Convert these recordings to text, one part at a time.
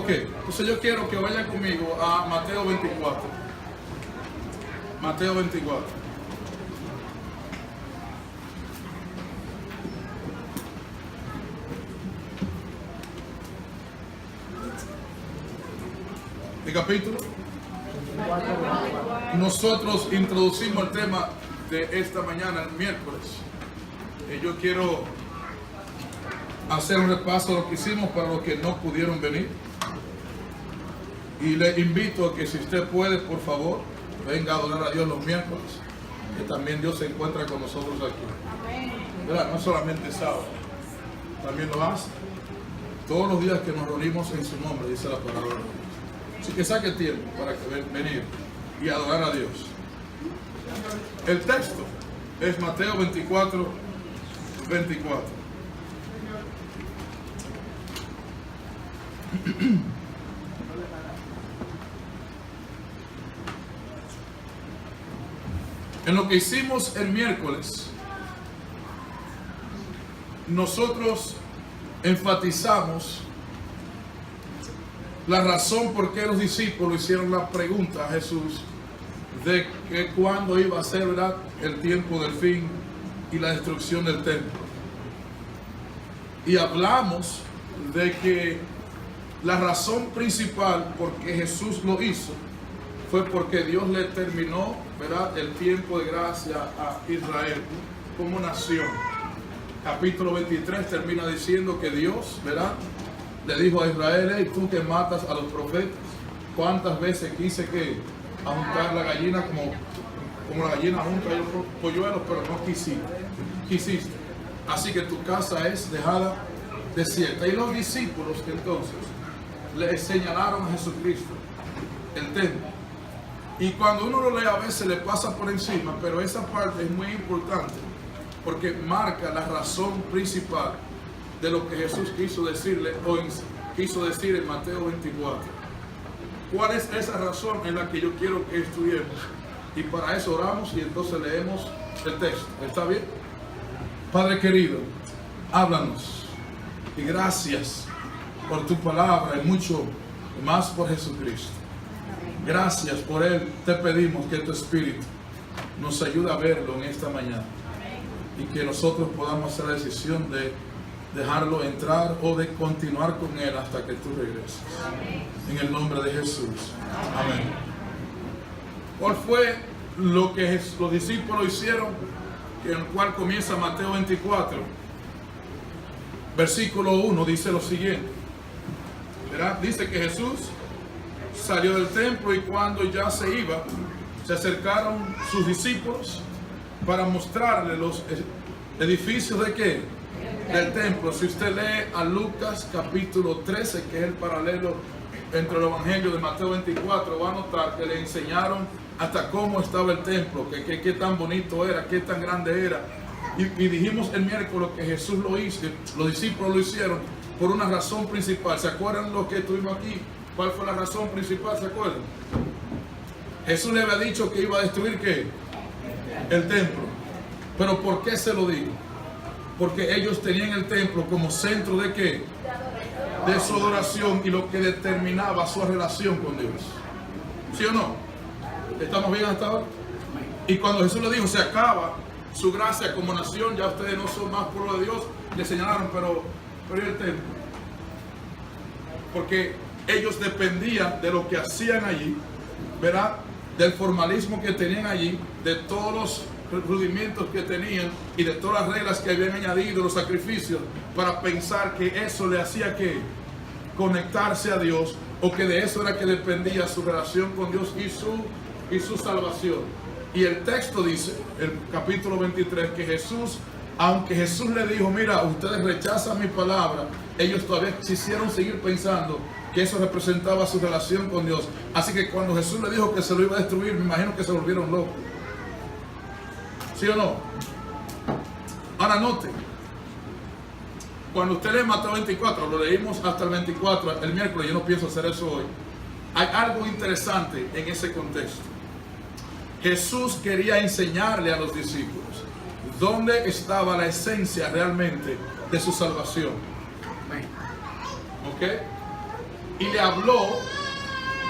Ok, entonces yo quiero que vayan conmigo a Mateo 24. Mateo 24. ¿El capítulo? Nosotros introducimos el tema de esta mañana, el miércoles. Yo quiero hacer un repaso de lo que hicimos para los que no pudieron venir. Y le invito a que si usted puede, por favor, venga a adorar a Dios los miércoles, que también Dios se encuentra con nosotros aquí. ¿Verdad? No solamente sábado, también lo hace todos los días que nos reunimos en su nombre, dice la palabra de Dios. Así que saque tiempo para venir y adorar a Dios. El texto es Mateo 24, 24. En lo que hicimos el miércoles, nosotros enfatizamos la razón por qué los discípulos hicieron la pregunta a Jesús de que cuándo iba a ser, ¿verdad?, el tiempo del fin y la destrucción del templo. Y hablamos de que la razón principal por qué Jesús lo hizo fue porque Dios le terminó, ¿verdad?, el tiempo de gracia a Israel como nación. Capítulo 23 termina diciendo que Dios, ¿verdad?, le dijo a Israel: hey, tú que matas a los profetas, ¿cuántas veces quise que juntar la gallina como la gallina junta a los polluelos, pero no quisiste? Así que tu casa es dejada desierta. Y los discípulos que entonces le señalaron a Jesucristo el templo. Y cuando uno lo lee a veces le pasa por encima, pero esa parte es muy importante porque marca la razón principal de lo que Jesús quiso decirle o quiso decir en Mateo 24. ¿Cuál es esa razón en la que yo quiero que estudiemos? Y para eso oramos y entonces leemos el texto. ¿Está bien? Padre querido, háblanos y gracias por tu palabra y mucho más por Jesucristo. Gracias por Él. Te pedimos que tu Espíritu nos ayude a verlo en esta mañana y que nosotros podamos hacer la decisión de dejarlo entrar o de continuar con Él hasta que tú regreses. En el nombre de Jesús. Amén. ¿Cuál fue lo que los discípulos hicieron? En el cual comienza Mateo 24. Versículo 1 dice lo siguiente. ¿Verdad? Dice que Jesús salió del templo y cuando ya se iba, se acercaron sus discípulos para mostrarle los edificios de ¿qué? Del templo. Si usted lee a Lucas capítulo 13, que es el paralelo entre el evangelio de Mateo 24, va a notar que le enseñaron hasta cómo estaba el templo, qué tan bonito era, qué tan grande era. Y dijimos el miércoles que Jesús lo hizo, los discípulos lo hicieron por una razón principal. ¿Se acuerdan lo que tuvimos aquí? ¿Cuál fue la razón principal? ¿Se acuerdan? Jesús le había dicho que iba a destruir ¿qué? El templo. ¿Pero por qué se lo dijo? Porque ellos tenían el templo como centro de ¿qué? De su adoración y lo que determinaba su relación con Dios. ¿Sí o no? ¿Estamos bien hasta ahora? Y cuando Jesús le dijo, se acaba su gracia como nación, ya ustedes no son más pueblo de Dios, le señalaron, pero ¿y el templo? Porque ellos dependían de lo que hacían allí, ¿verdad? Del formalismo que tenían allí, de todos los rudimentos que tenían y de todas las reglas que habían añadido, los sacrificios, para pensar que eso le hacía que conectarse a Dios, o que de eso era que dependía su relación con Dios y su salvación. Y el texto dice, el capítulo 23, que Jesús, aunque Jesús le dijo, mira, ustedes rechazan mi palabra, ellos todavía quisieron seguir pensando que eso representaba su relación con Dios. Así que cuando Jesús le dijo que se lo iba a destruir, me imagino que se volvieron locos. ¿Sí o no? Ahora note, cuando usted lee Mateo 24, lo leímos hasta el 24, el miércoles, yo no pienso hacer eso hoy. Hay algo interesante en ese contexto. Jesús quería enseñarle a los discípulos dónde estaba la esencia realmente de su salvación. ¿Ok? y le habló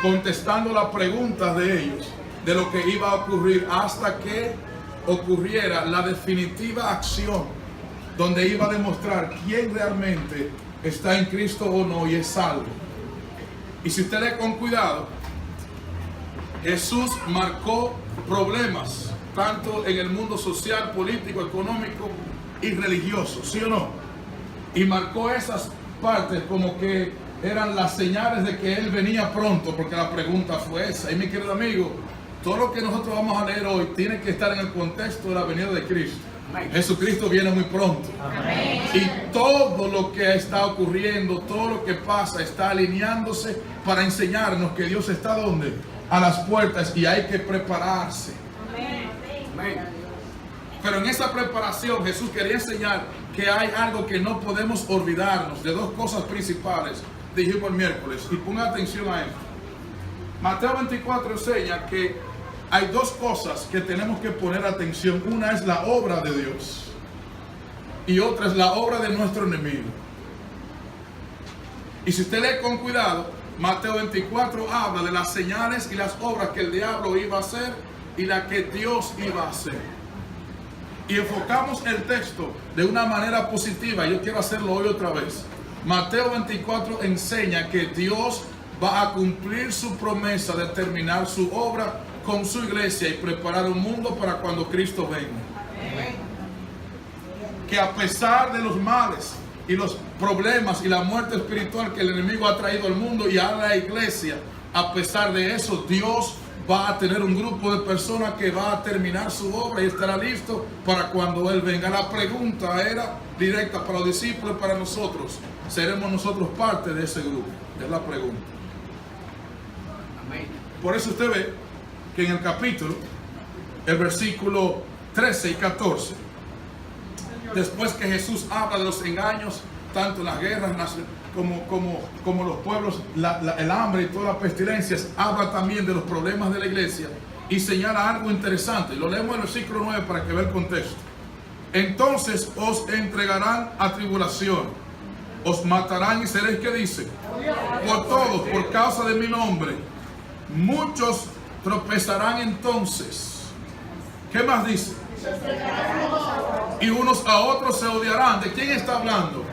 contestando las preguntas de ellos de lo que iba a ocurrir hasta que ocurriera la definitiva acción donde iba a demostrar quién realmente está en Cristo o no y es salvo. Y si usted lee con cuidado, Jesús marcó problemas tanto en el mundo social, político, económico y religioso, ¿sí o no? Y marcó esas partes como que eran las señales de que Él venía pronto, porque la pregunta fue esa. Y mi querido amigo, todo lo que nosotros vamos a leer hoy tiene que estar en el contexto de la venida de Cristo. Jesucristo viene muy pronto. Amén. Y todo lo que está ocurriendo, todo lo que pasa, está alineándose para enseñarnos que Dios está ¿dónde? A las puertas y hay que prepararse. Amén. Pero en esa preparación Jesús quería enseñar que hay algo que no podemos olvidarnos, de dos cosas principales, dijimos el miércoles, y ponga atención a esto. Mateo 24 enseña que hay dos cosas que tenemos que poner atención. Una es la obra de Dios y otra es la obra de nuestro enemigo. Y si usted lee con cuidado, Mateo 24 habla de las señales y las obras que el diablo iba a hacer y la que Dios iba a hacer. Y enfocamos el texto de una manera positiva. Yo quiero hacerlo hoy otra vez. Mateo 24 enseña que Dios va a cumplir su promesa de terminar su obra con su iglesia y preparar un mundo para cuando Cristo venga. Amén. Que a pesar de los males y los problemas y la muerte espiritual que el enemigo ha traído al mundo y a la iglesia, a pesar de eso, Dios va a tener un grupo de personas que va a terminar su obra y estará listo para cuando Él venga. La pregunta era directa para los discípulos y para nosotros. ¿Seremos nosotros parte de ese grupo? Es la pregunta. Amén. Por eso usted ve que en el capítulo, el versículo 13 y 14, después que Jesús habla de los engaños, tanto en las guerras como los pueblos, el hambre y todas las pestilencias, habla también de los problemas de la iglesia y señala algo interesante. Lo leemos en el versículo 9 para que vea el contexto. Entonces os entregarán a tribulación, os matarán y seréis, ¿qué dice? Por todos, por causa de mi nombre. Muchos tropezarán entonces. ¿Qué más dice? Y unos a otros se odiarán. ¿De quién está hablando?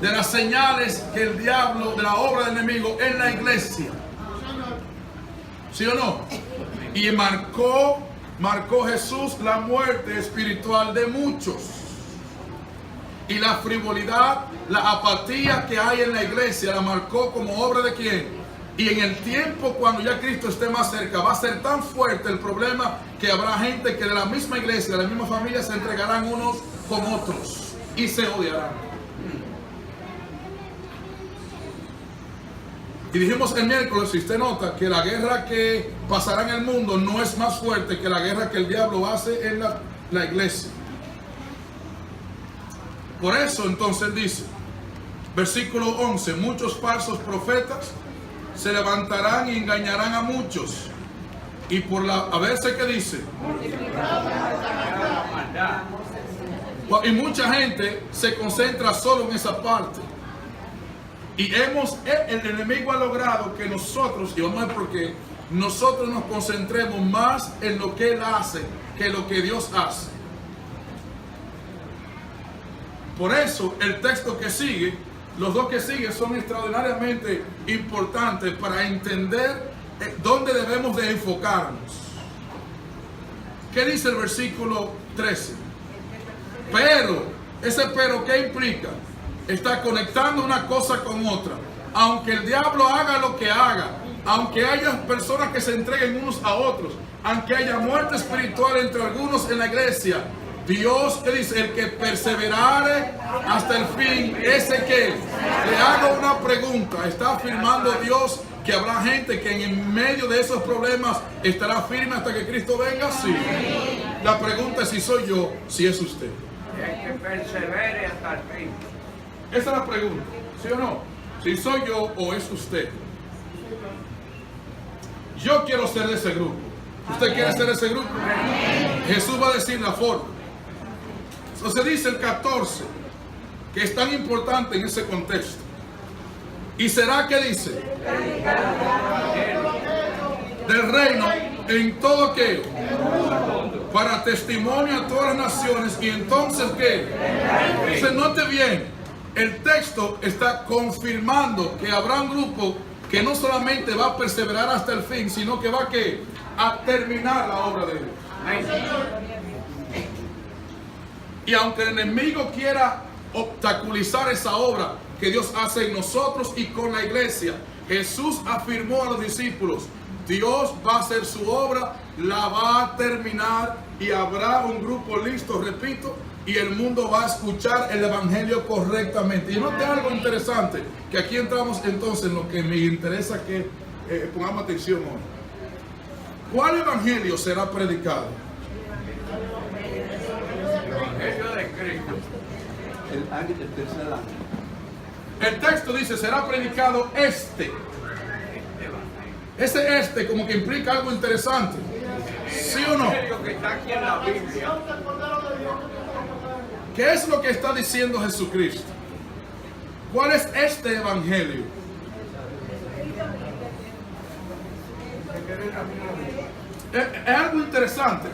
De las señales que el diablo, de la obra del enemigo en la iglesia. ¿Sí o no? Y marcó Jesús la muerte espiritual de muchos. Y la frivolidad, la apatía que hay en la iglesia, la marcó como obra de quién. Y en el tiempo cuando ya Cristo esté más cerca, va a ser tan fuerte el problema que habrá gente que de la misma iglesia, de la misma familia, se entregarán unos con otros y se odiarán. Y dijimos el miércoles, si usted nota, que la guerra que pasará en el mundo no es más fuerte que la guerra que el diablo hace en la iglesia. Por eso entonces dice, versículo 11, muchos falsos profetas se levantarán y engañarán a muchos. Y por a veces que dice, y mucha gente se concentra solo en esa parte. Y el enemigo ha logrado que nosotros, y vamos a ver por qué, nosotros nos concentremos más en lo que Él hace que lo que Dios hace. Por eso el texto que sigue, los dos que siguen son extraordinariamente importantes para entender dónde debemos de enfocarnos. ¿Qué dice el versículo 13? Pero, ese pero, ¿qué implica? Está conectando una cosa con otra. Aunque el diablo haga lo que haga, aunque haya personas que se entreguen unos a otros, aunque haya muerte espiritual entre algunos en la iglesia, Dios, ¿qué dice? El que perseverare hasta el fin, ese que le haga una pregunta. ¿Está afirmando Dios que habrá gente que en medio de esos problemas estará firme hasta que Cristo venga? Sí. La pregunta es si soy yo, si es usted. El que persevere hasta el fin. Esa es la pregunta, ¿sí o no? Si soy yo o es usted. Yo quiero ser de ese grupo. ¿Usted quiere ser de ese grupo? Jesús va a decir la forma. Entonces dice el 14, que es tan importante en ese contexto. Y será, que dice, del reino en todo que para testimonio a todas las naciones. Y entonces, ¿qué? Se note bien, el texto está confirmando que habrá un grupo que no solamente va a perseverar hasta el fin, sino que va a terminar la obra de Dios. Y aunque el enemigo quiera obstaculizar esa obra que Dios hace en nosotros y con la iglesia, Jesús afirmó a los discípulos: Dios va a hacer su obra, la va a terminar y habrá un grupo listo, repito, y el mundo va a escuchar el evangelio correctamente. Y note algo interesante, que aquí entramos entonces en lo que me interesa que pongamos atención hoy. ¿Cuál evangelio será predicado? El evangelio de Cristo. El tercer ángel. El texto dice: será predicado este. Ese como que implica algo interesante. ¿Sí o no? El evangelio que está aquí en la Biblia. ¿Qué es lo que está diciendo Jesucristo? ¿Cuál es este evangelio? Es algo interesante,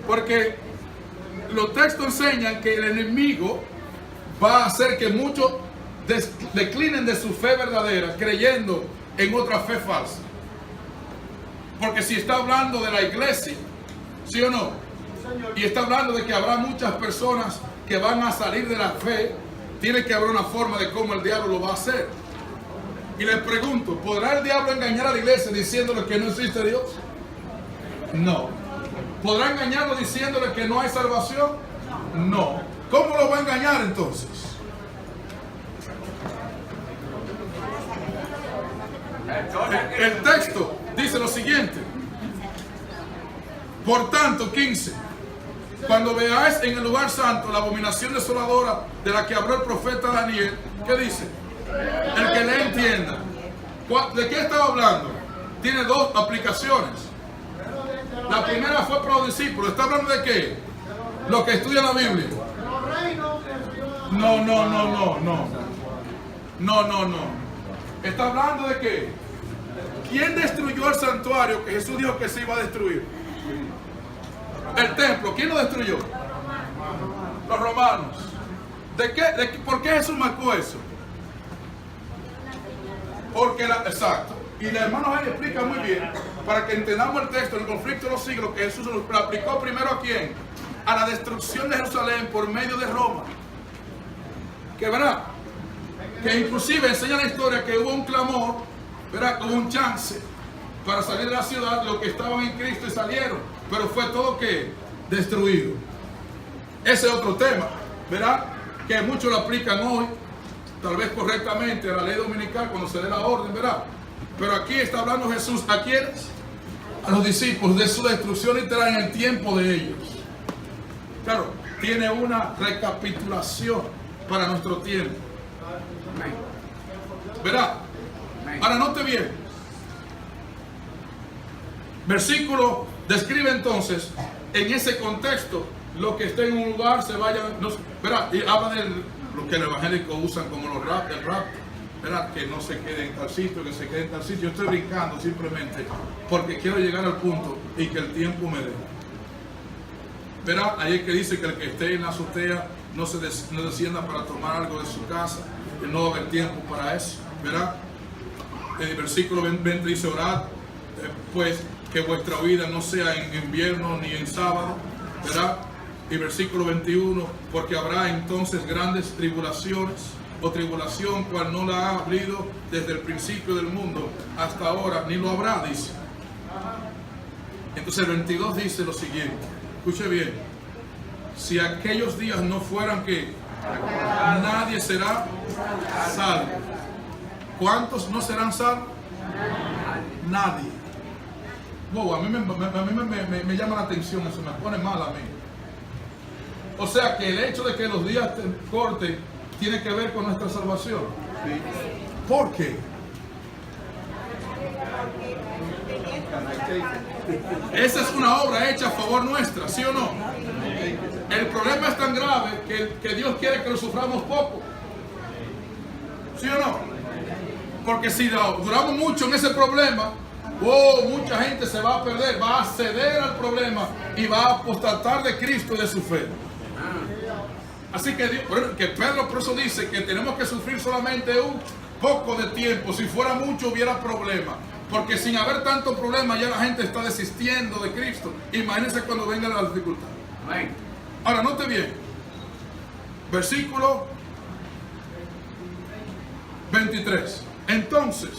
porque los textos enseñan que el enemigo va a hacer que muchos declinen de su fe verdadera creyendo en otra fe falsa. Porque si está hablando de la iglesia, ¿sí o no? Y está hablando de que habrá muchas personas que van a salir de la fe, tiene que haber una forma de cómo el diablo lo va a hacer. Y les pregunto, ¿podrá el diablo engañar a la iglesia diciéndole que no existe Dios? No. ¿Podrá engañarlo diciéndole que no hay salvación? No. ¿Cómo lo va a engañar entonces? El texto dice lo siguiente. Por tanto, 15. Cuando veáis en el lugar santo la abominación desoladora de la que habló el profeta Daniel, ¿qué dice? El que le entienda. ¿De qué estaba hablando? Tiene dos aplicaciones. La primera fue para los discípulos. ¿Está hablando de qué? Lo que estudia la Biblia. No. No. Está hablando de qué. ¿Quién destruyó el santuario que Jesús dijo que se iba a destruir? El templo. ¿Quién lo destruyó? Los romanos. ¿Por qué Jesús marcó eso? Exacto. Y el hermano Henry explica muy bien, para que entendamos el texto, el conflicto de los siglos, que Jesús lo aplicó primero ¿a quién? A la destrucción de Jerusalén por medio de Roma. Que verá, que inclusive enseña la historia que hubo un clamor, verá, hubo un chance para salir de la ciudad, los que estaban en Cristo y salieron, pero fue todo que destruido. Ese es otro tema, verá, que muchos lo aplican hoy, tal vez correctamente, a la ley dominical cuando se dé la orden, verá. Pero aquí está hablando Jesús, ¿a quiénes? A los discípulos, de su destrucción literal en el tiempo de ellos. Claro, tiene una recapitulación para nuestro tiempo. Verá, ahora note bien. Versículo describe entonces, en ese contexto, lo que esté en un lugar se vaya, verá, y habla de lo que el evangélico usan como el rapto. ¿Verdad? Que no se quede en tal sitio, que se quede en tal sitio. Yo estoy brincando simplemente porque quiero llegar al punto y que el tiempo me dé. ¿Verdad? Ahí es que dice que el que esté en la azotea no descienda para tomar algo de su casa, que no va a haber tiempo para eso. ¿Verdad? En el versículo 20 dice: orad, pues que vuestra vida no sea en invierno ni en sábado. ¿Verdad? Y versículo 21, porque habrá entonces grandes tribulaciones, o tribulación cual no la ha habido desde el principio del mundo hasta ahora, ni lo habrá, dice. Entonces el 22 dice lo siguiente, escuche bien: si aquellos días no fueran que nadie será salvo. ¿Cuántos no serán salvos? Nadie. Wow, a mí me llama la atención eso, me pone mal a mí. O sea que el hecho de que los días corten tiene que ver con nuestra salvación. Sí. ¿Por qué? Esa es una obra hecha a favor nuestra, ¿sí o no? El problema es tan grave que Dios quiere que lo suframos poco. ¿Sí o no? Porque si duramos mucho en ese problema, mucha gente se va a perder, va a ceder al problema y va a apostatar de Cristo y de su fe. Así que Pedro por eso dice que tenemos que sufrir solamente un poco de tiempo. Si fuera mucho hubiera problema, porque sin haber tanto problema ya la gente está desistiendo de Cristo. Imagínense cuando venga la dificultad. Amén. Ahora note bien, versículo 23. Entonces,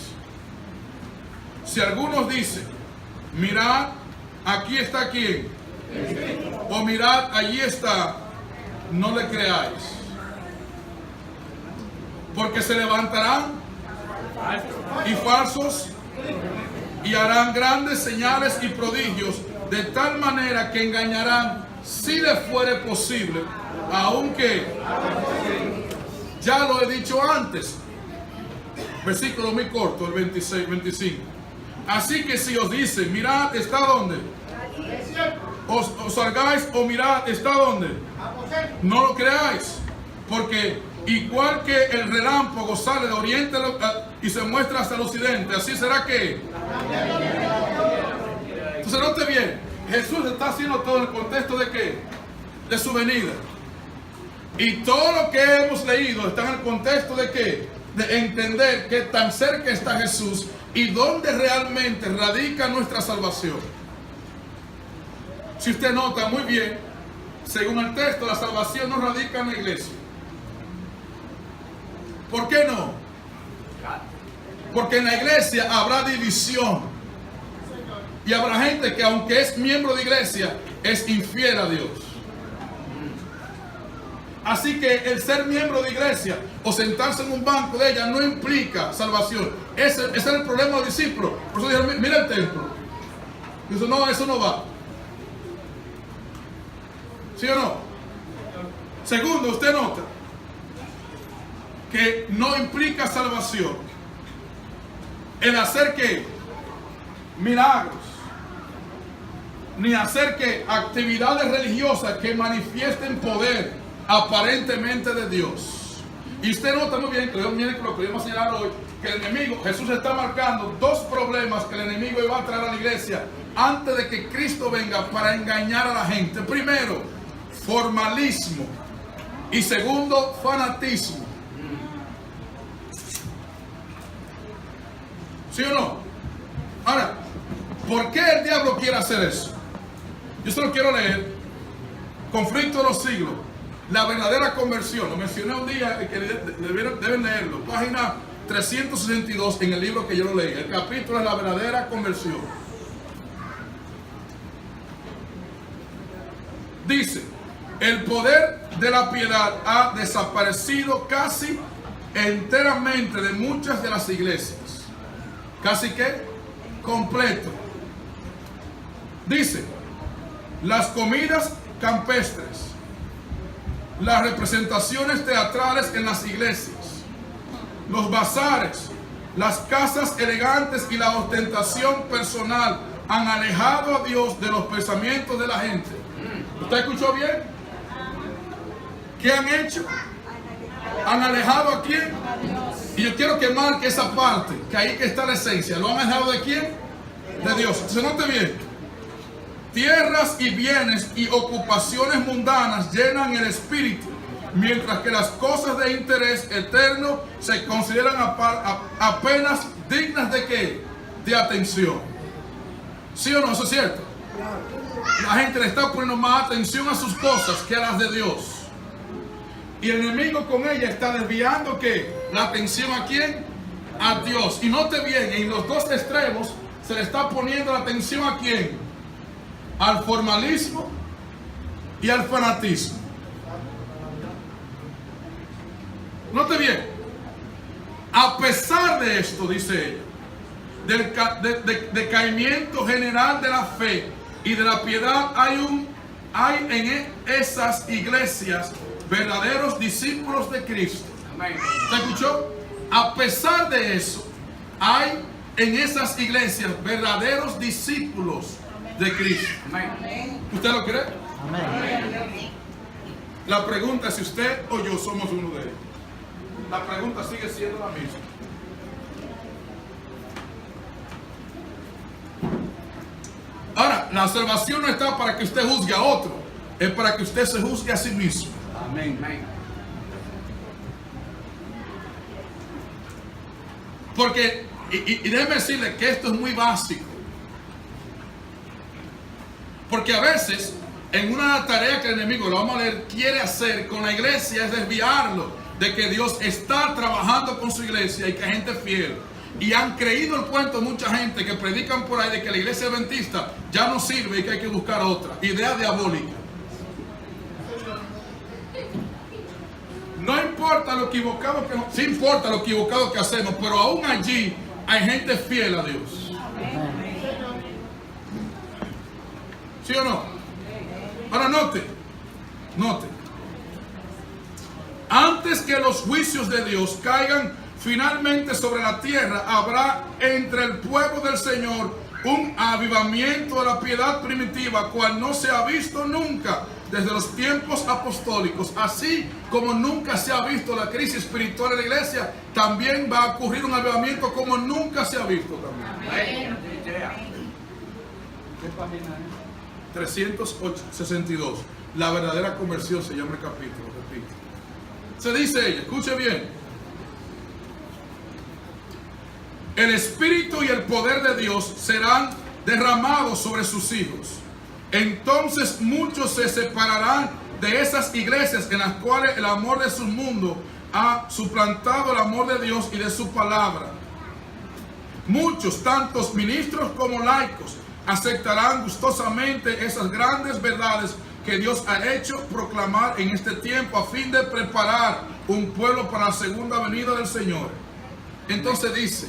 si algunos dicen, mirad, aquí está quien, o mirad, allí está, no le creáis, porque se levantarán y falsos y harán grandes señales y prodigios, de tal manera que engañarán, si les fuere posible, aunque ya lo he dicho antes. Versículo muy corto, el 26, 25. Así que si os dicen, mirad, ¿está dónde? Os salgáis, o mirad, ¿está dónde? No lo creáis, porque igual que el relámpago sale de oriente y se muestra hasta el occidente, así será que. Entonces note bien, Jesús está haciendo todo en el contexto de qué? De su venida. Y todo lo que hemos leído está en el contexto de qué? De entender que tan cerca está Jesús y dónde realmente radica nuestra salvación. Si usted nota muy bien, según el texto, la salvación no radica en la iglesia. ¿Por qué no? Porque en la iglesia habrá división. Y habrá gente que, aunque es miembro de iglesia, es infiel a Dios. Así que el ser miembro de iglesia o sentarse en un banco de ella no implica salvación. Ese es el problema de los discípulos. Por eso dijeron, mira el templo. Dice, no, eso no va. ¿Sí o no? Segundo, usted nota que no implica salvación el hacer que milagros, ni hacer que actividades religiosas que manifiesten poder aparentemente de Dios. Y usted nota muy bien, que lo que vamos a señalar hoy, que el enemigo, Jesús está marcando dos problemas que el enemigo iba a traer a la iglesia antes de que Cristo venga para engañar a la gente. Primero, formalismo, y segundo, fanatismo. ¿Sí o no? Ahora, ¿por qué el diablo quiere hacer eso? Yo se lo quiero leer. Conflicto de los siglos. La verdadera conversión. Lo mencioné un día que deben leerlo. Página 362 en el libro que yo lo leí. El capítulo es la verdadera conversión. Dice, el poder de la piedad ha desaparecido casi enteramente de muchas de las iglesias. Casi que completo. Dice, las comidas campestres, las representaciones teatrales en las iglesias, los bazares, las casas elegantes y la ostentación personal han alejado a Dios de los pensamientos de la gente. ¿Usted escuchó bien? ¿Qué han hecho? ¿Han alejado a quién? Y yo quiero que marque esa parte, que ahí que está la esencia. ¿Lo han alejado de quién? De Dios. Se note bien. Tierras y bienes y ocupaciones mundanas llenan el espíritu, mientras que las cosas de interés eterno se consideran apenas dignas de ¿qué? De atención. ¿Sí o no? Eso es cierto. La gente le está poniendo más atención a sus cosas que a las de Dios. Y el enemigo con ella está desviando ¿qué? La atención a quién? A Dios. Y note bien, en los dos extremos se le está poniendo la atención a quién? Al formalismo y al fanatismo. Note bien, a pesar de esto, dice ella, del decaimiento general de la fe y de la piedad, hay en esas iglesias verdaderos discípulos de Cristo. ¿Se escuchó? A pesar de eso, hay en esas iglesias verdaderos discípulos de Cristo. ¿Usted lo cree? Amén. La pregunta es si usted o yo somos uno de ellos. La pregunta sigue siendo la misma. La salvación no está para que usted juzgue a otro, es para que usted se juzgue a sí mismo. Amén. Porque, y déjeme decirle que esto es muy básico. Porque a veces, en una tarea que el enemigo, lo vamos a leer, quiere hacer con la iglesia es desviarlo de que Dios está trabajando con su iglesia y que hay gente fiel. Y han creído el cuento mucha gente que predican por ahí de que la iglesia adventista ya no sirve y que hay que buscar otra. Idea diabólica. No importa lo equivocado que sí importa lo equivocado que hacemos, pero aún allí hay gente fiel a Dios. ¿Sí o no? Ahora note. Antes que los juicios de Dios caigan finalmente sobre la tierra, habrá entre el pueblo del Señor un avivamiento de la piedad primitiva, cual no se ha visto nunca desde los tiempos apostólicos. Así como nunca se ha visto la crisis espiritual en la iglesia, también va a ocurrir un avivamiento como nunca se ha visto también. ¿Qué página es? 362. La verdadera conversión se llama el capítulo, repito. Se dice ella, escuche bien. El espíritu y el poder de Dios serán derramados sobre sus hijos. Entonces muchos se separarán de esas iglesias en las cuales el amor de su mundo ha suplantado el amor de Dios y de su palabra. Muchos, tantos ministros como laicos, aceptarán gustosamente esas grandes verdades que Dios ha hecho proclamar en este tiempo a fin de preparar un pueblo para la segunda venida del Señor. Entonces dice,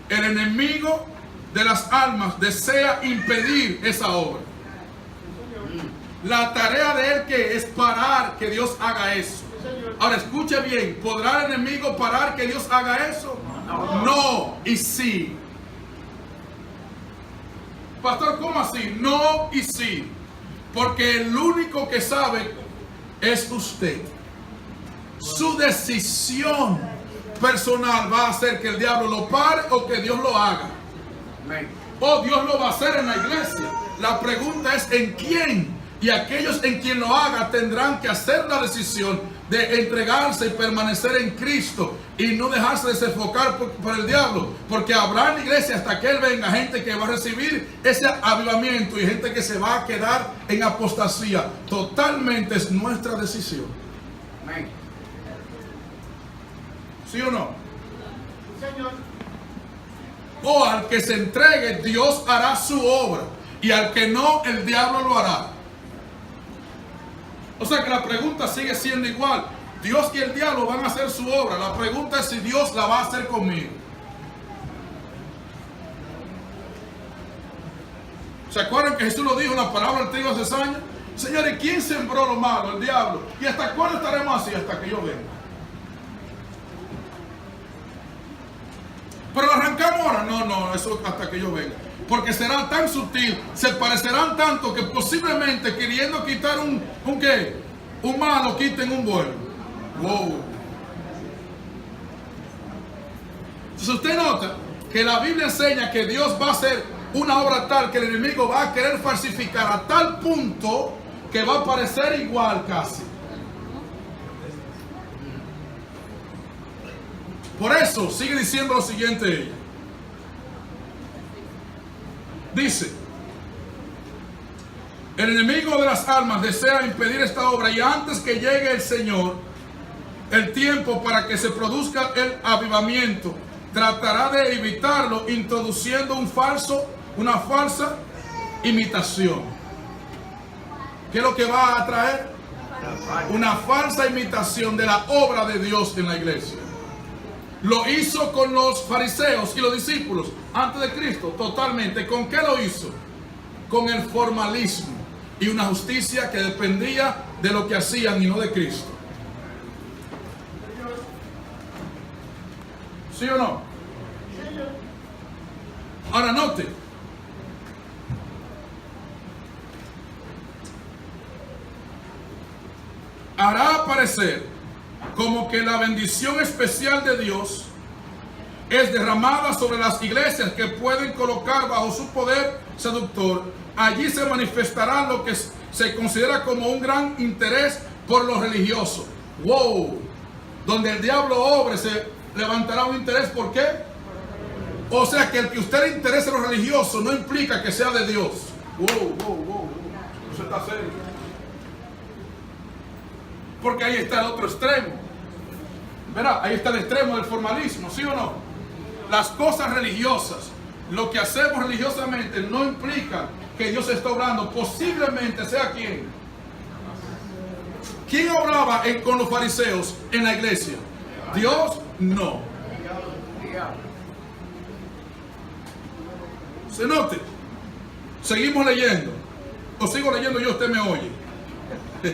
el enemigo de las almas desea impedir esa obra. La tarea de él que es parar que Dios haga eso. Ahora escuche bien, ¿podrá el enemigo parar que Dios haga eso? No y sí. Pastor, ¿cómo así? No y sí. Porque el único que sabe es usted. Su decisión personal va a hacer que el diablo lo pare o que Dios lo haga. O Dios lo va a hacer en la iglesia. La pregunta es en quién. Y aquellos en quien lo haga tendrán que hacer la decisión de entregarse y permanecer en Cristo y no dejarse desenfocar por el diablo, porque habrá en la iglesia hasta que Él venga gente que va a recibir ese avivamiento y gente que se va a quedar en apostasía. Totalmente es nuestra decisión. Amén. ¿Sí o no? O al que se entregue, Dios hará su obra, y al que no, el diablo lo hará. O sea que la pregunta sigue siendo igual. Dios y el diablo van a hacer su obra. La pregunta es si Dios la va a hacer conmigo. ¿Se acuerdan que Jesús lo dijo en la parábola del trigo hace años? Señores, ¿quién sembró lo malo? El diablo. ¿Y hasta cuándo estaremos así? Hasta que yo venga. Pero lo arrancamos ahora. No, eso hasta que yo venga. Porque será tan sutil, se parecerán tanto que posiblemente queriendo quitar un ¿qué? Un malo, quiten un bueno. Wow. Si usted nota que la Biblia enseña que Dios va a hacer una obra tal que el enemigo va a querer falsificar a tal punto que va a parecer igual casi. Por eso sigue diciendo lo siguiente ella. Dice, el enemigo de las almas desea impedir esta obra, y antes que llegue el Señor, el tiempo para que se produzca el avivamiento, tratará de evitarlo introduciendo una falsa imitación. ¿Qué es lo que va a traer? Una falsa imitación de la obra de Dios en la iglesia. Lo hizo con los fariseos y los discípulos antes de Cristo, totalmente. ¿Con qué lo hizo? Con el formalismo y una justicia que dependía de lo que hacían y no de Cristo. ¿Sí o no? Ahora note. Hará aparecer como que la bendición especial de Dios es derramada sobre las iglesias que pueden colocar bajo su poder seductor, allí se manifestará lo que se considera como un gran interés por lo religioso. ¡Wow! Donde el diablo obre se levantará un interés. ¿Por qué? O sea que el que usted le interese lo religioso no implica que sea de Dios. ¡Wow! Eso está serio. Porque ahí está el otro extremo. ¿Verdad? Ahí está el extremo del formalismo, ¿sí o no? Las cosas religiosas, lo que hacemos religiosamente no implica que Dios está obrando. Posiblemente sea quién. ¿Quién obraba con los fariseos en la iglesia? Dios, no. Se note. Seguimos leyendo. O sigo leyendo yo, usted me oye. ¿Qué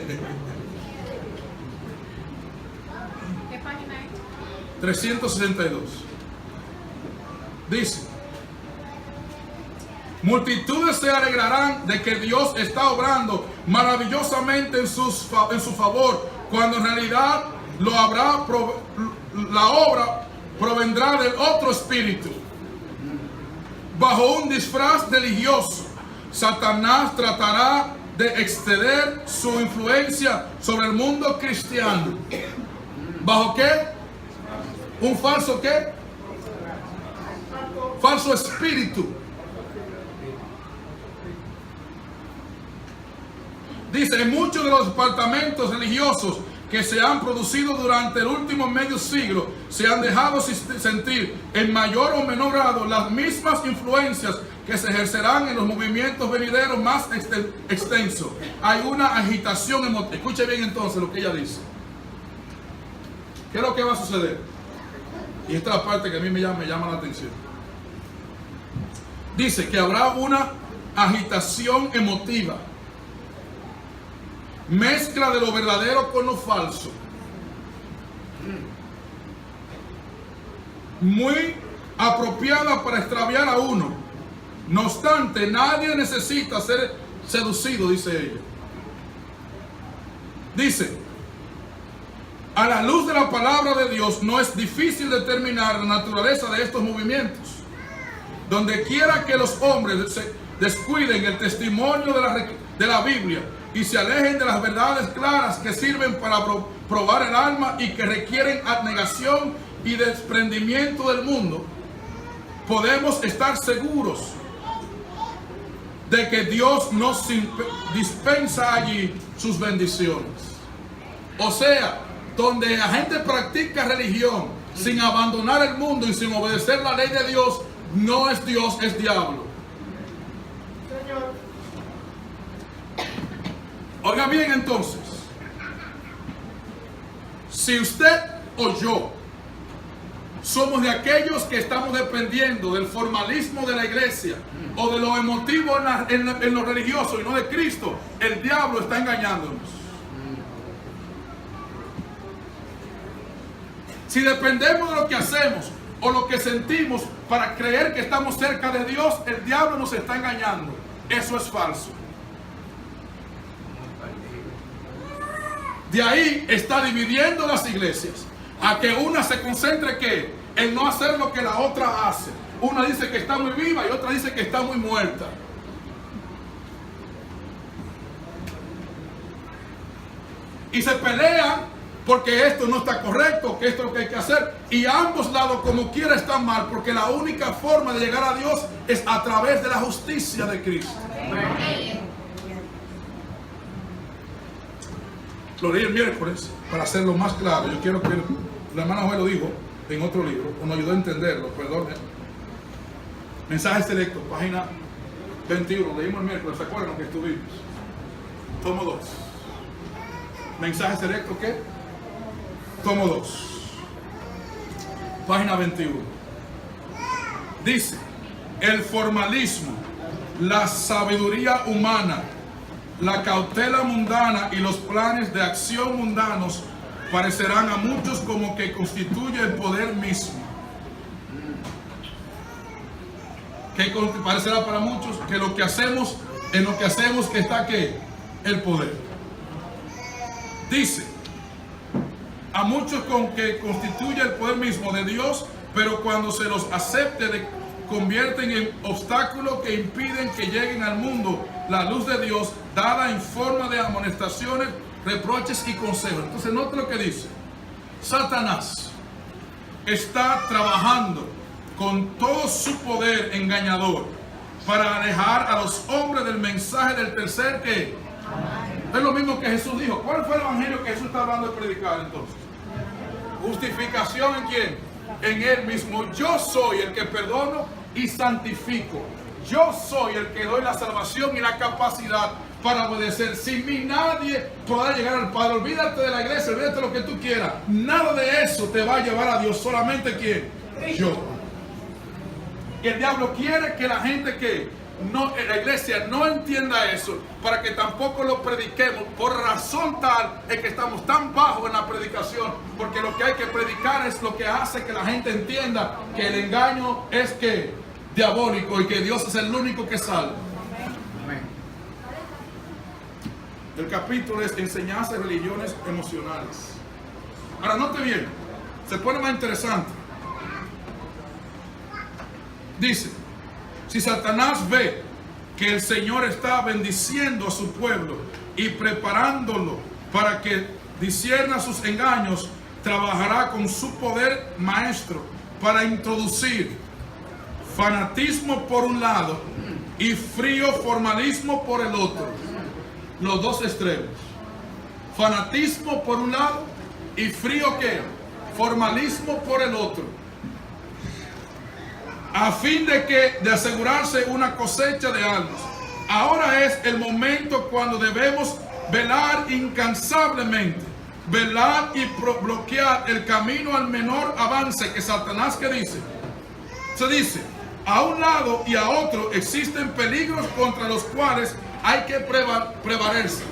página es? 362. Dice: multitudes se alegrarán de que Dios está obrando maravillosamente en su favor, cuando en realidad la obra provendrá del otro espíritu. Bajo un disfraz religioso, Satanás tratará de exceder su influencia sobre el mundo cristiano. ¿Bajo qué? ¿Un falso qué? Falso espíritu. Dice, en muchos de los departamentos religiosos que se han producido durante el último medio siglo, se han dejado sentir en mayor o menor grado las mismas influencias que se ejercerán en los movimientos venideros más extensos. Hay una agitación emotiva. Escuche bien entonces lo que ella dice. ¿Qué es lo que va a suceder? Y esta es la parte que a mí me llama la atención. Dice que habrá una agitación emotiva, mezcla de lo verdadero con lo falso, muy apropiada para extraviar a uno. No obstante, nadie necesita ser seducido, dice ella. Dice, a la luz de la palabra de Dios no es difícil determinar la naturaleza de estos movimientos. Donde quiera que los hombres se descuiden el testimonio de la Biblia y se alejen de las verdades claras que sirven para probar el alma y que requieren abnegación y desprendimiento del mundo, podemos estar seguros de que Dios nos dispensa allí sus bendiciones. O sea, donde la gente practica religión sin abandonar el mundo y sin obedecer la ley de Dios, no es Dios, es diablo. Oiga bien entonces, si usted o yo somos de aquellos que estamos dependiendo del formalismo de la iglesia o de lo emotivo en lo religioso y no de Cristo, el diablo está engañándonos. Si dependemos de lo que hacemos o lo que sentimos para creer que estamos cerca de Dios, el diablo nos está engañando. Eso es falso. De ahí está dividiendo las iglesias, a que una se concentre ¿qué? En no hacer lo que la otra hace. Una dice que está muy viva y otra dice que está muy muerta. Y se pelean porque esto no está correcto, que esto es lo que hay que hacer. Y a ambos lados, como quiera, están mal, porque la única forma de llegar a Dios es a través de la justicia de Cristo. Amén. Lo leí el miércoles para hacerlo más claro. Yo quiero que la hermana Joel lo dijo en otro libro, o nos ayudó a entenderlo, perdón. Mensaje selecto, página 21. Leímos el miércoles, ¿se acuerdan que estuvimos? Tomo 2. Mensaje selecto, ¿qué? Tomo 2. Página 21. Dice, el formalismo, la sabiduría humana, la cautela mundana y los planes de acción mundanos parecerán a muchos como que constituye el poder mismo. Que parecerá para muchos que lo que hacemos, en lo que hacemos que está ¿qué? El poder. Dice, a muchos con que constituye el poder mismo de Dios pero cuando se los acepte, convierten en obstáculos que impiden que lleguen al mundo la luz de Dios, dada en forma de amonestaciones, reproches y consejos. Entonces, note lo que dice. Satanás está trabajando con todo su poder engañador para alejar a los hombres del mensaje del tercer que es lo mismo que Jesús dijo. ¿Cuál fue el evangelio que Jesús está hablando de predicar entonces? Justificación ¿en quién? En Él mismo. Yo soy el que perdono y santifico. Yo soy el que doy la salvación y la capacidad para obedecer. Sin mí nadie podrá llegar al Padre. Olvídate de la iglesia, olvídate de lo que tú quieras. Nada de eso te va a llevar a Dios. Solamente ¿quién? Yo. Y el diablo quiere que la gente que no, la iglesia no entienda eso, para que tampoco lo prediquemos. Por razón tal es que estamos tan bajos en la predicación, porque lo que hay que predicar es lo que hace que la gente entienda que el engaño es que diabólico y que Dios es el único que salva. El capítulo es enseñanza de religiones emocionales. Ahora note bien, se pone más interesante. Dice: si Satanás ve que el Señor está bendiciendo a su pueblo y preparándolo para que discierna sus engaños, trabajará con su poder maestro para introducir fanatismo por un lado y frío formalismo por el otro. Los dos extremos. Fanatismo por un lado y frío ¿qué? Formalismo por el otro. A fin de asegurarse una cosecha de almas. Ahora es el momento cuando debemos velar incansablemente, velar y bloquear el camino al menor avance que Satanás que dice. Se dice, a un lado y a otro existen peligros contra los cuales hay que prevalerse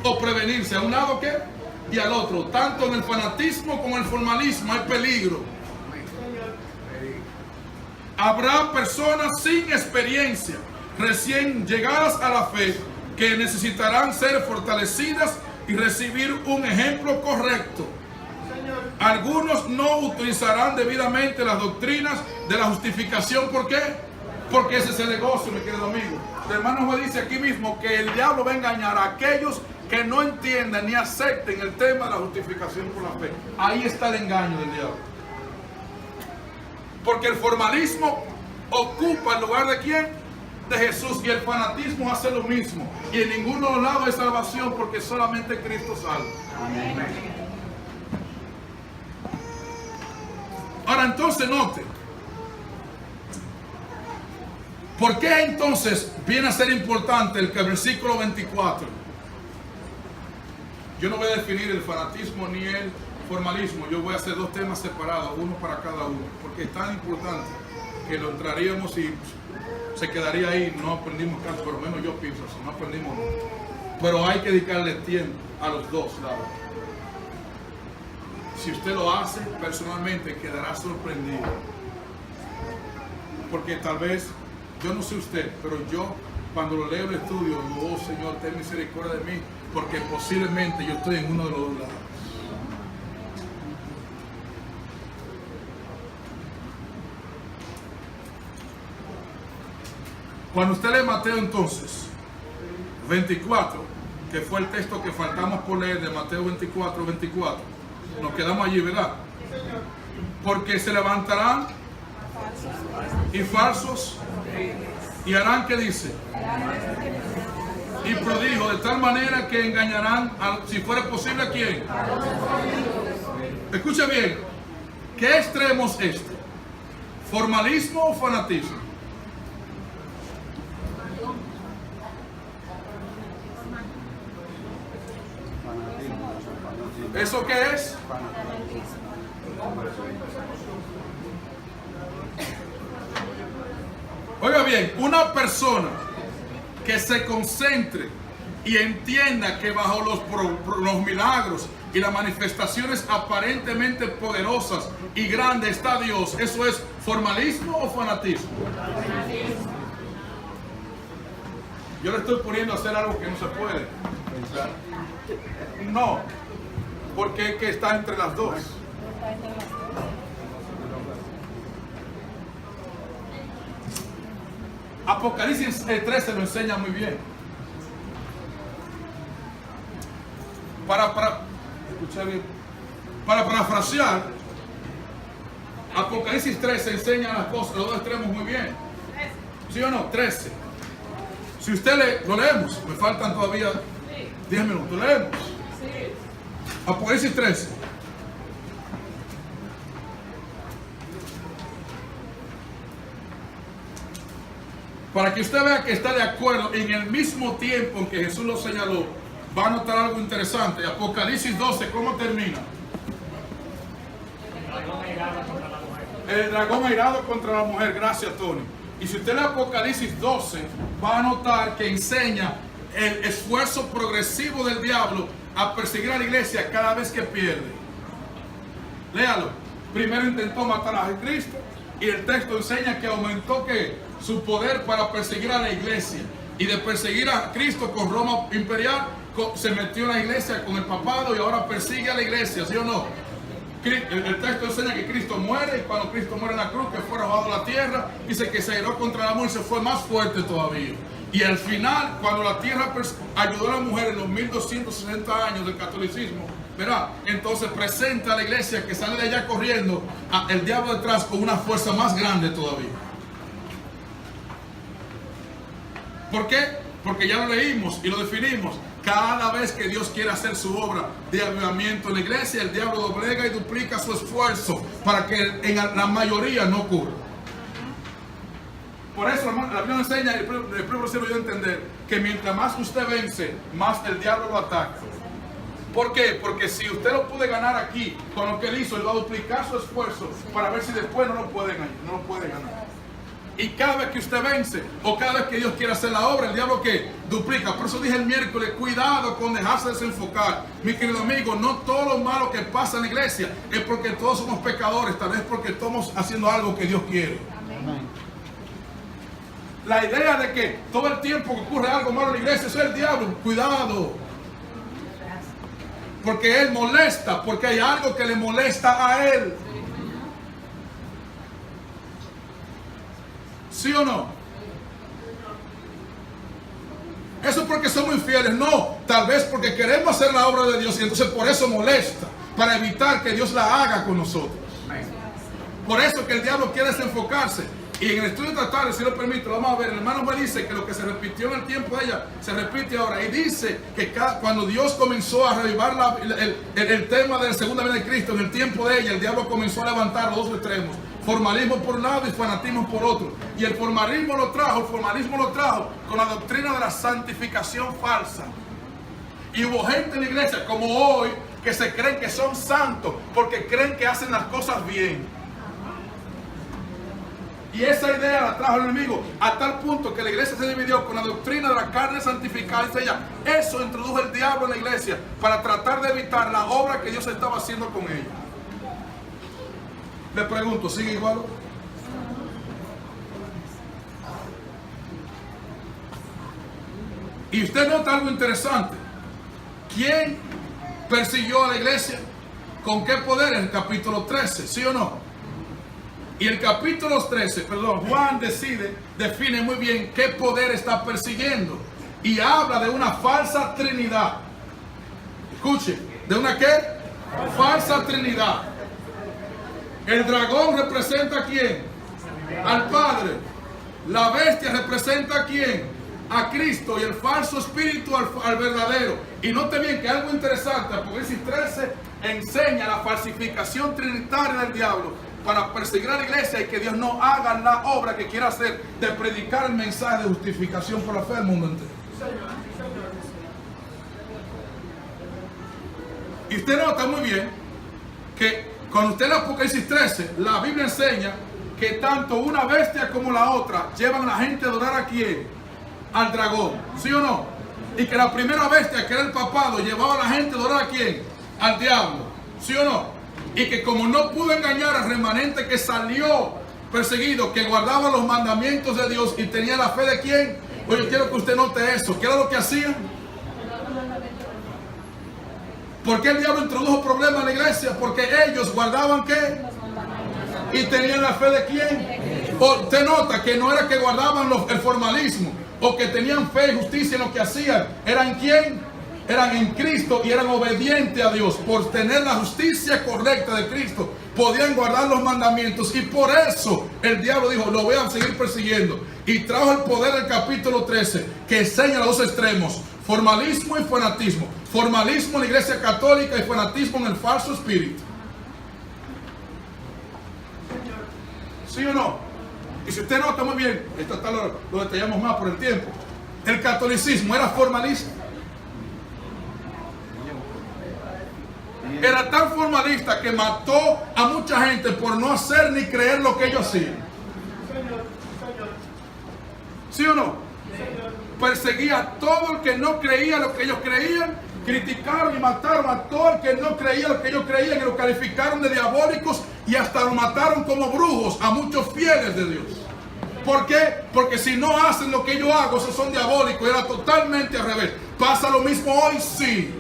o prevenirse. A un lado ¿qué? Y al otro. Tanto en el fanatismo como en el formalismo hay peligro. Habrá personas sin experiencia, recién llegadas a la fe, que necesitarán ser fortalecidas y recibir un ejemplo correcto. Algunos no utilizarán debidamente las doctrinas de la justificación. ¿Por qué? Porque ese es el negocio, mi querido amigo. El hermano juez dice aquí mismo que el diablo va a engañar a aquellos que no entiendan ni acepten el tema de la justificación por la fe. Ahí está el engaño del diablo. Porque el formalismo ocupa el lugar de ¿quién? De Jesús. Y el fanatismo hace lo mismo. Y en ninguno de los lados hay salvación, porque solamente Cristo salva. Amén. Ahora entonces note. ¿Por qué entonces viene a ser importante el versículo 24? Yo no voy a definir el fanatismo ni el formalismo. Yo voy a hacer dos temas separados, uno para cada uno, porque es tan importante que lo entraríamos y se quedaría ahí. No aprendimos casi, por lo menos yo pienso así, no aprendimos. Pero hay que dedicarle tiempo a los dos lados. Si usted lo hace personalmente, quedará sorprendido, porque tal vez, yo no sé usted, pero yo cuando lo leo en el estudio, digo, oh Señor, ten misericordia de mí, porque posiblemente yo estoy en uno de los dos lados. Cuando usted lee Mateo entonces 24, que fue el texto que faltamos por leer de Mateo 24, nos quedamos allí, ¿verdad? Porque se levantarán y falsos y harán, ¿qué dice? Y prodigio, de tal manera que engañarán, si fuera posible, ¿a quién? Escucha bien, ¿qué extremo es este? ¿Formalismo o fanatismo? ¿Eso qué es? Oiga bien, una persona que se concentre y entienda que bajo los milagros y las manifestaciones aparentemente poderosas y grandes está Dios, ¿eso es formalismo o fanatismo? Yo le estoy poniendo a hacer algo que no se puede. No, porque es que está entre las dos. Apocalipsis 13 lo enseña muy bien. Escucha bien. Para parafrasear, Apocalipsis 13 enseña las cosas, los dos extremos muy bien. ¿Sí o no? 13. Si usted lo leemos, me faltan todavía 10 minutos. Leemos. Apocalipsis 13. Para que usted vea que está de acuerdo en el mismo tiempo en que Jesús lo señaló, va a notar algo interesante. Apocalipsis 12, ¿cómo termina? El dragón airado contra la mujer. Gracias, Tony. Y si usted lee Apocalipsis 12, va a notar que enseña el esfuerzo progresivo del diablo a perseguir a la iglesia cada vez que pierde. Léalo. Primero intentó matar a Cristo y el texto enseña que aumentó su poder para perseguir a la iglesia. Y de perseguir a Cristo con Roma imperial, se metió en la iglesia con el papado y ahora persigue a la iglesia, ¿sí o no? El texto enseña que Cristo muere y cuando Cristo muere en la cruz, que fue arrojado a la tierra, dice que se airó contra la mujer y se fue más fuerte todavía. Y al final, cuando la tierra ayudó a la mujer en los 1260 años del catolicismo, ¿verdad? Entonces presenta a la iglesia que sale de allá corriendo, el diablo detrás con una fuerza más grande todavía. ¿Por qué? Porque ya lo leímos y lo definimos. Cada vez que Dios quiere hacer su obra de avivamiento en la iglesia, el diablo doblega y duplica su esfuerzo para que en la mayoría no ocurra. Por eso la Biblia enseña, el primer cielo dio a entender que mientras más usted vence, más el diablo lo ataca. ¿Por qué? Porque si usted lo puede ganar aquí con lo que él hizo, él va a duplicar su esfuerzo para ver si después no lo puede ganar. Y cada vez que usted vence, o cada vez que Dios quiere hacer la obra, el diablo que duplica. Por eso dije el miércoles, cuidado con dejarse desenfocar. Mi querido amigo, no todo lo malo que pasa en la iglesia es porque todos somos pecadores, tal vez porque estamos haciendo algo que Dios quiere. Amén. La idea de que todo el tiempo que ocurre algo malo en la iglesia, eso es el diablo. Cuidado. Porque él molesta, porque hay algo que le molesta a él. ¿Sí o no? Eso es porque somos infieles. No, tal vez porque queremos hacer la obra de Dios y entonces por eso molesta, para evitar que Dios la haga con nosotros. Por eso que el diablo quiere desenfocarse. Y en el estudio tratable, si lo permite, lo vamos a ver. El hermano me dice que lo que se repitió en el tiempo de ella se repite ahora. Y dice que cuando Dios comenzó a revivar el tema de la segunda venida de Cristo, en el tiempo de ella, el diablo comenzó a levantar los dos extremos. Formalismo por un lado y fanatismo por otro. Y el formalismo lo trajo con la doctrina de la santificación falsa. Y hubo gente en la iglesia, como hoy, que se creen que son santos porque creen que hacen las cosas bien. Y esa idea la trajo el enemigo a tal punto que la iglesia se dividió con la doctrina de la carne santificada. Dice ella, eso introdujo el diablo en la iglesia para tratar de evitar la obra que Dios estaba haciendo con ella. Le pregunto, ¿sigue igual? Y usted nota algo interesante. ¿Quién persiguió a la iglesia? ¿Con qué poder? En el capítulo 13, ¿sí o no? Y el capítulo 13, Juan define muy bien qué poder está persiguiendo. Y habla de una falsa trinidad. Escuche, ¿de una qué? Falsa trinidad. El dragón representa a quién? Al Padre. La bestia representa a quién? A Cristo. Y el falso espíritu al verdadero. Y note bien que algo interesante, Apocalipsis 13 enseña la falsificación trinitaria del diablo para perseguir a la iglesia y que Dios no haga la obra que quiera hacer de predicar el mensaje de justificación por la fe al mundo entero. Y usted nota muy bien que cuando usted lee Apocalipsis 13, la Biblia enseña que tanto una bestia como la otra llevan a la gente a adorar a quién? Al dragón, ¿sí o no? Y que la primera bestia, que era el papado, llevaba a la gente a adorar a quién? Al diablo, ¿sí o no? Y que como no pudo engañar al remanente que salió perseguido, que guardaba los mandamientos de Dios y tenía la fe de quién. Oye, quiero que usted note eso. ¿Qué era lo que hacían? ¿Por qué el diablo introdujo problemas en la iglesia? Porque ellos guardaban ¿qué? Y tenían la fe de quién. Usted nota que no era que guardaban el formalismo o que tenían fe y justicia en lo que hacían. ¿Eran quién? Eran en Cristo y eran obedientes a Dios. Por tener la justicia correcta de Cristo, podían guardar los mandamientos. Y por eso el diablo dijo: lo voy a seguir persiguiendo. Y trajo el poder del capítulo 13, que enseña los dos extremos: formalismo y fanatismo. Formalismo en la iglesia católica y fanatismo en el falso espíritu. ¿Sí o no? Y si usted nota muy bien, esto está lo detallamos más por el tiempo. El catolicismo era formalista. Era tan formalista que mató a mucha gente por no hacer ni creer lo que ellos hacían. ¿Sí o no? Perseguía a todo el que no creía lo que ellos creían. Criticaron y mataron a todo el que no creía lo que ellos creían, y lo calificaron de diabólicos y hasta lo mataron como brujos a muchos fieles de Dios. ¿Por qué? Porque si no hacen lo que yo hago, esos son diabólicos. Era totalmente al revés. ¿Pasa lo mismo hoy? Sí.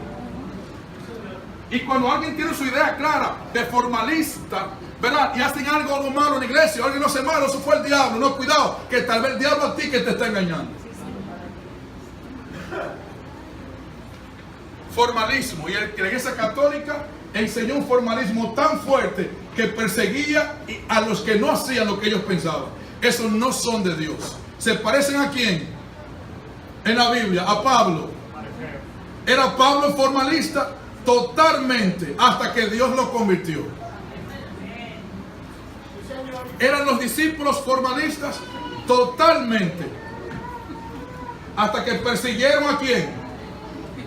Y cuando alguien tiene su idea clara de formalista, ¿verdad? Y hacen algo malo en la iglesia, alguien no hace malo, eso fue el diablo. No, cuidado, que tal vez el diablo a ti que te está engañando. Formalismo. Y la iglesia católica enseñó un formalismo tan fuerte que perseguía a los que no hacían lo que ellos pensaban. Esos no son de Dios. ¿Se parecen a quién? En la Biblia, a Pablo. ¿Era Pablo formalista? Totalmente, hasta que Dios lo convirtió. ¿Eran los discípulos formalistas? Totalmente. Hasta que persiguieron a quién.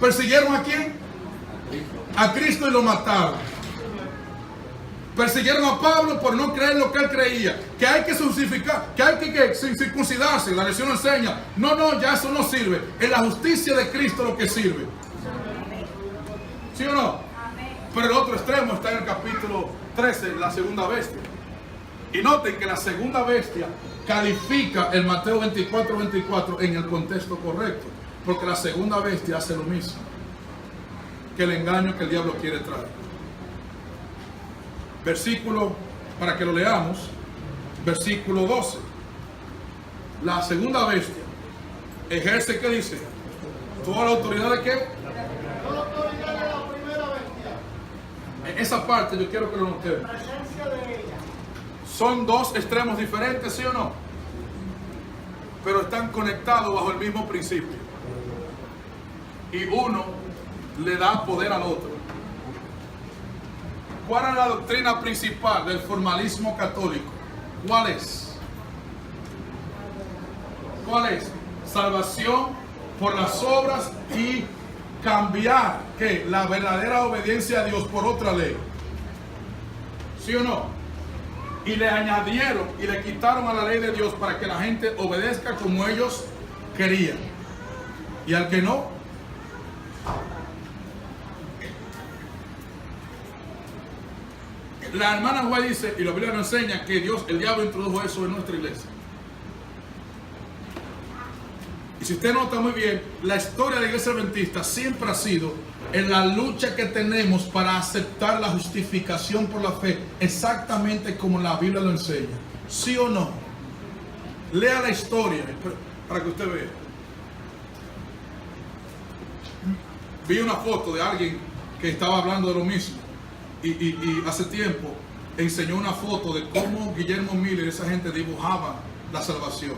¿Persiguieron a quién? A Cristo, y lo mataron. Persiguieron a Pablo por no creer lo que él creía. Que hay que circuncificar, que hay que circuncidarse. La lección enseña: no, ya eso no sirve. Es la justicia de Cristo lo que sirve. ¿Sí o no? Pero el otro extremo está en el capítulo 13, la segunda bestia. Y noten que la segunda bestia califica el Mateo 24:24 en el contexto correcto. Porque la segunda bestia hace lo mismo que el engaño que el diablo quiere traer. Versículo, para que lo leamos, versículo 12. La segunda bestia ejerce, ¿qué dice? Toda la autoridad de qué? Toda la autoridad de la primera bestia. En esa parte yo quiero que lo notemos. Presencia de ella. Son dos extremos diferentes, ¿sí o no? Pero están conectados bajo el mismo principio. Y uno le da poder al otro. ¿Cuál es la doctrina principal del formalismo católico? ¿Cuál es? ¿Cuál es? Salvación por las obras y cambiar ¿qué? La verdadera obediencia a Dios por otra ley. ¿Sí o no? Y le añadieron y le quitaron a la ley de Dios para que la gente obedezca como ellos querían. Y al que no, la hermana White dice, y la Biblia nos enseña, que el diablo introdujo eso en nuestra iglesia. Y si usted nota muy bien, la historia de la iglesia adventista siempre ha sido en la lucha que tenemos para aceptar la justificación por la fe, exactamente como la Biblia lo enseña. ¿Sí o no? Lea la historia para que usted vea. Vi una foto de alguien que estaba hablando de lo mismo. Y hace tiempo enseñó una foto de cómo Guillermo Miller y esa gente dibujaba la salvación.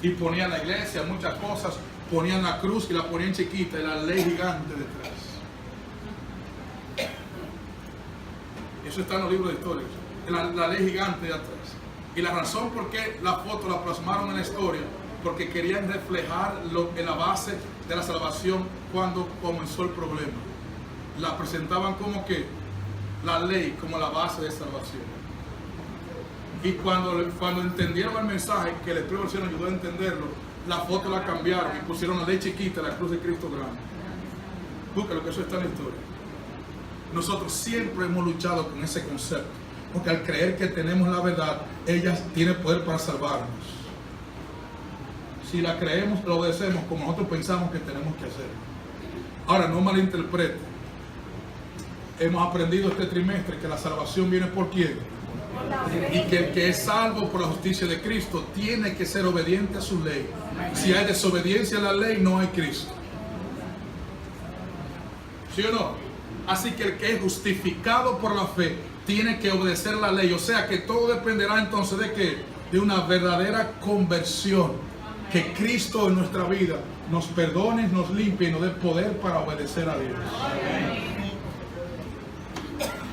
Y ponían la iglesia, muchas cosas, ponían la cruz y la ponían chiquita y la ley gigante detrás. Eso está en los libros de historia. La ley gigante de atrás. Y la razón por qué la foto la plasmaron en la historia, porque querían reflejar en la base de la salvación cuando comenzó el problema. La presentaban como que la ley como la base de salvación. Y cuando entendieron el mensaje, que el Espíritu del Cielo ayudó a entenderlo, la foto la cambiaron y pusieron la ley chiquita, la cruz de Cristo grande. Búscalo, que eso está en la historia. Nosotros siempre hemos luchado con ese concepto, porque al creer que tenemos la verdad, ella tiene poder para salvarnos. Si la creemos, lo obedecemos como nosotros pensamos que tenemos que hacer. Ahora, no malinterprete. Hemos aprendido este trimestre que la salvación viene por quién. Y que el que es salvo por la justicia de Cristo tiene que ser obediente a su ley. Si hay desobediencia a la ley, no hay Cristo. ¿Sí o no? Así que el que es justificado por la fe tiene que obedecer la ley. O sea que todo dependerá entonces de qué? De una verdadera conversión. Que Cristo en nuestra vida nos perdone, nos limpie y nos dé poder para obedecer a Dios.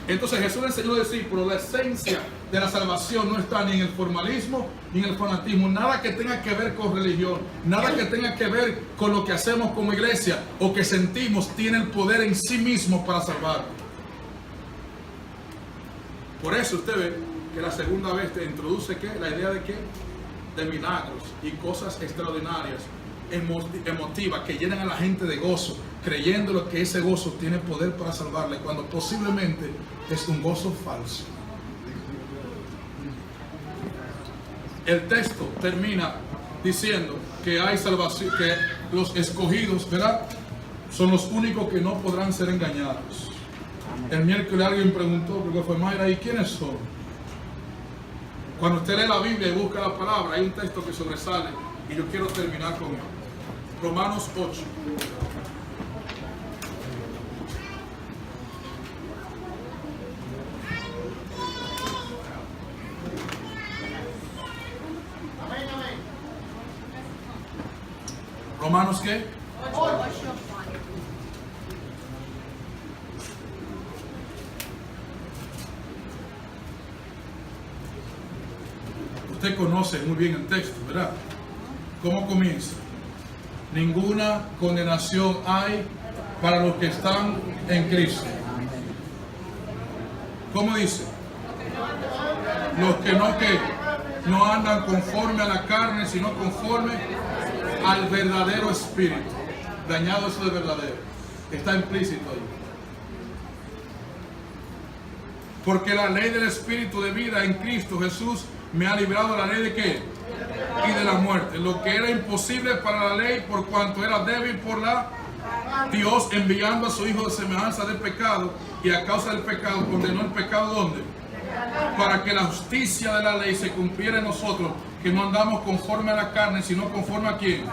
Entonces Jesús le enseñó a los discípulos: la esencia de la salvación no está ni en el formalismo ni en el fanatismo, nada que tenga que ver con religión, nada que tenga que ver con lo que hacemos como iglesia o que sentimos, tiene el poder en sí mismo para salvar. Por eso usted ve que la segunda vez te introduce ¿qué? La idea de qué? De milagros y cosas extraordinarias, emotivas, que llenan a la gente de gozo, creyendo que ese gozo tiene poder para salvarle, cuando posiblemente es un gozo falso. El texto termina diciendo que hay salvación, que los escogidos, ¿verdad?, son los únicos que no podrán ser engañados. El miércoles alguien preguntó, porque fue Mayra, ¿y quiénes son? Cuando usted lee la Biblia y busca la palabra, hay un texto que sobresale y yo quiero terminar con él. Romanos 8. Amén, amén. ¿Romanos qué? 8. Usted conoce muy bien el texto, ¿verdad? ¿Cómo comienza? Ninguna condenación hay para los que están en Cristo. ¿Cómo dice? Los que no andan conforme a la carne, sino conforme al verdadero espíritu. Dañado eso de verdadero. Está implícito ahí. Porque la ley del espíritu de vida en Cristo Jesús me ha librado de la ley de qué? Y de la muerte. Lo que era imposible para la ley, por cuanto era débil por la Dios, enviando a su Hijo de semejanza de pecado, y a causa del pecado condenó el pecado ¿dónde? Para que la justicia de la ley se cumpliera en nosotros, que no andamos conforme a la carne, sino conforme a quién.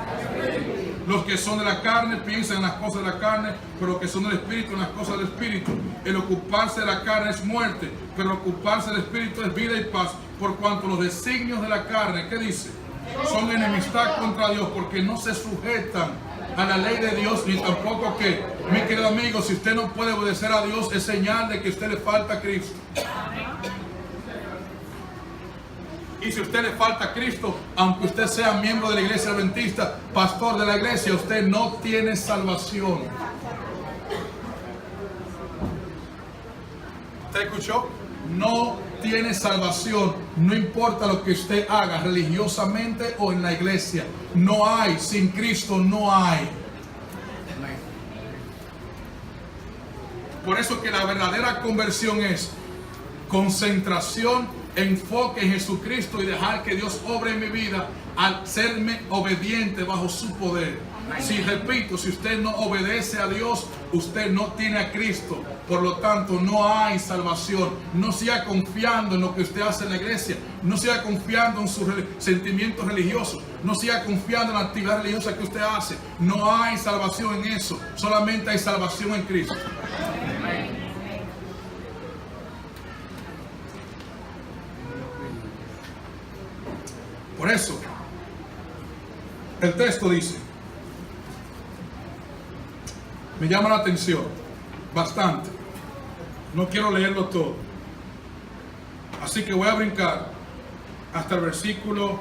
Los que son de la carne piensan en las cosas de la carne, pero los que son del espíritu en las cosas del espíritu. El ocuparse de la carne es muerte, pero el ocuparse del espíritu es vida y paz, por cuanto los designios de la carne, ¿qué dice? Son enemistad contra Dios, porque no se sujetan a la ley de Dios, ni tampoco que, mi querido amigo, si usted no puede obedecer a Dios, es señal de que a usted le falta a Cristo. Y si a usted le falta a Cristo, aunque usted sea miembro de la iglesia adventista, pastor de la iglesia, usted no tiene salvación. ¿Usted escuchó? No tiene salvación. No importa lo que usted haga religiosamente o en la iglesia. No hay. Sin Cristo no hay. Por eso que la verdadera conversión es concentración, enfoque en Jesucristo y dejar que Dios obre en mi vida al serme obediente bajo su poder. Si repito, si usted no obedece a Dios, usted no tiene a Cristo. Por lo tanto, no hay salvación. No siga confiando en lo que usted hace en la iglesia. No siga confiando en sus sentimientos religiosos. No siga confiando en la actividad religiosa que usted hace. No hay salvación en eso. Solamente hay salvación en Cristo. Por eso, el texto dice, me llama la atención bastante. No quiero leerlo todo. Así que voy a brincar hasta el versículo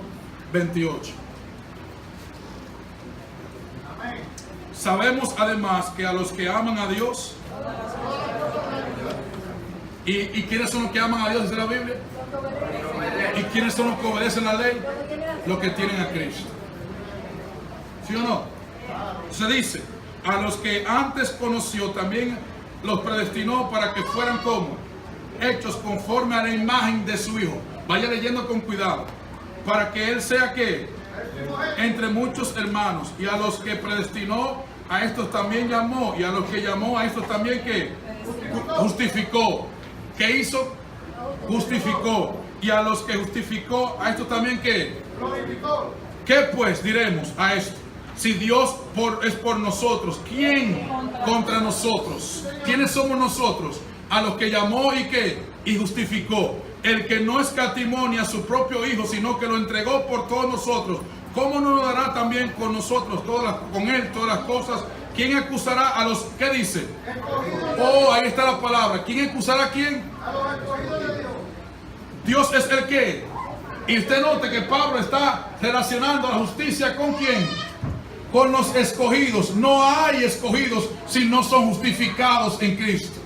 28. Sabemos además que a los que aman a Dios, ¿y quiénes son los que aman a Dios desde la Biblia? ¿Y quiénes son los que obedecen la ley? Los que tienen a Cristo. ¿Sí o no? Se dice, a los que antes conoció también los predestinó para que fueran como hechos conforme a la imagen de su Hijo. Vaya leyendo con cuidado. Para que Él sea que entre muchos hermanos. Y a los que predestinó, a estos también llamó. Y a los que llamó, a estos también que justificó. ¿Qué hizo? justificó. Y a los que justificó, a esto también ¿qué? Glorificó. ¿Qué pues diremos a esto? Si Dios es por nosotros, ¿quién contra nosotros? ¿Quiénes somos nosotros? A los que llamó y ¿qué? Y justificó. El que no escatimó ni a su propio Hijo, sino que lo entregó por todos nosotros. ¿Cómo no nos dará también con nosotros, con Él, todas las cosas? ¿Quién acusará a los, qué dice? Oh, ahí está la palabra. ¿Quién acusará a quién? A los escogidos de Dios. Dios es el que. Y usted note que Pablo está relacionando la justicia ¿con quién? Con los escogidos. No hay escogidos si no son justificados en Cristo.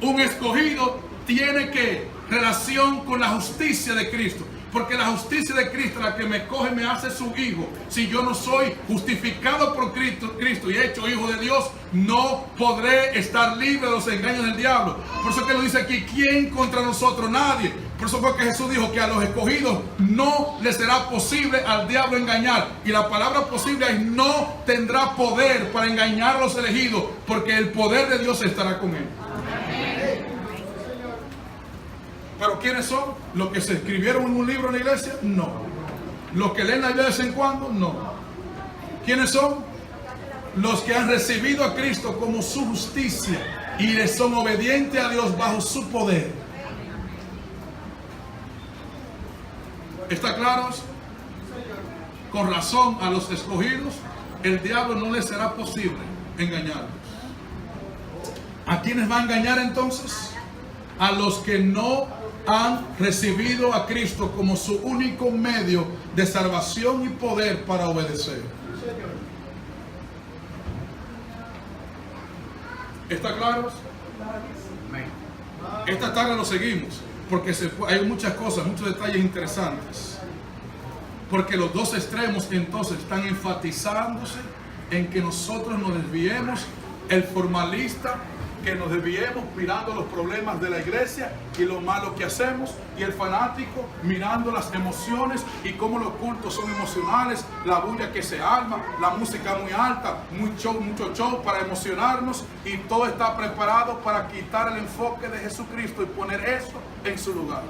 Un escogido tiene que relación con la justicia de Cristo. Porque la justicia de Cristo, la que me coge, me hace su hijo. Si yo no soy justificado por Cristo y hecho hijo de Dios, no podré estar libre de los engaños del diablo. Por eso que lo dice aquí, ¿quién contra nosotros? Nadie. Por eso fue que Jesús dijo que a los escogidos no les será posible al diablo engañar. Y la palabra posible es no tendrá poder para engañar a los elegidos, porque el poder de Dios estará con él. ¿Pero quiénes son? ¿Los que se escribieron en un libro en la iglesia? No. ¿Los que leen la Biblia de vez en cuando? No. ¿Quiénes son? Los que han recibido a Cristo como su justicia y les son obedientes a Dios bajo su poder. ¿Está claro? Con razón a los escogidos, el diablo no les será posible engañarlos. ¿A quiénes va a engañar entonces? A los que no han recibido a Cristo como su único medio de salvación y poder para obedecer. ¿Está claro? Esta tarde lo seguimos porque hay muchas cosas, muchos detalles interesantes. Porque los dos extremos entonces están enfatizándose en que nosotros nos desviemos, el formalista, que nos desviemos mirando los problemas de la iglesia y lo malo que hacemos, y el fanático mirando las emociones y cómo los cultos son emocionales, la bulla que se arma, la música muy alta, mucho show para emocionarnos, y todo está preparado para quitar el enfoque de Jesucristo y poner eso en su lugar.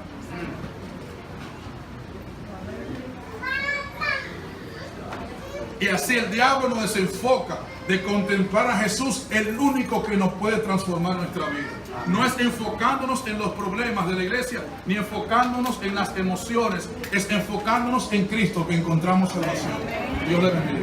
Y así el diablo nos desenfoca de contemplar a Jesús, el único que nos puede transformar nuestra vida. No es enfocándonos en los problemas de la iglesia, ni enfocándonos en las emociones, es enfocándonos en Cristo que encontramos salvación. Dios le bendiga.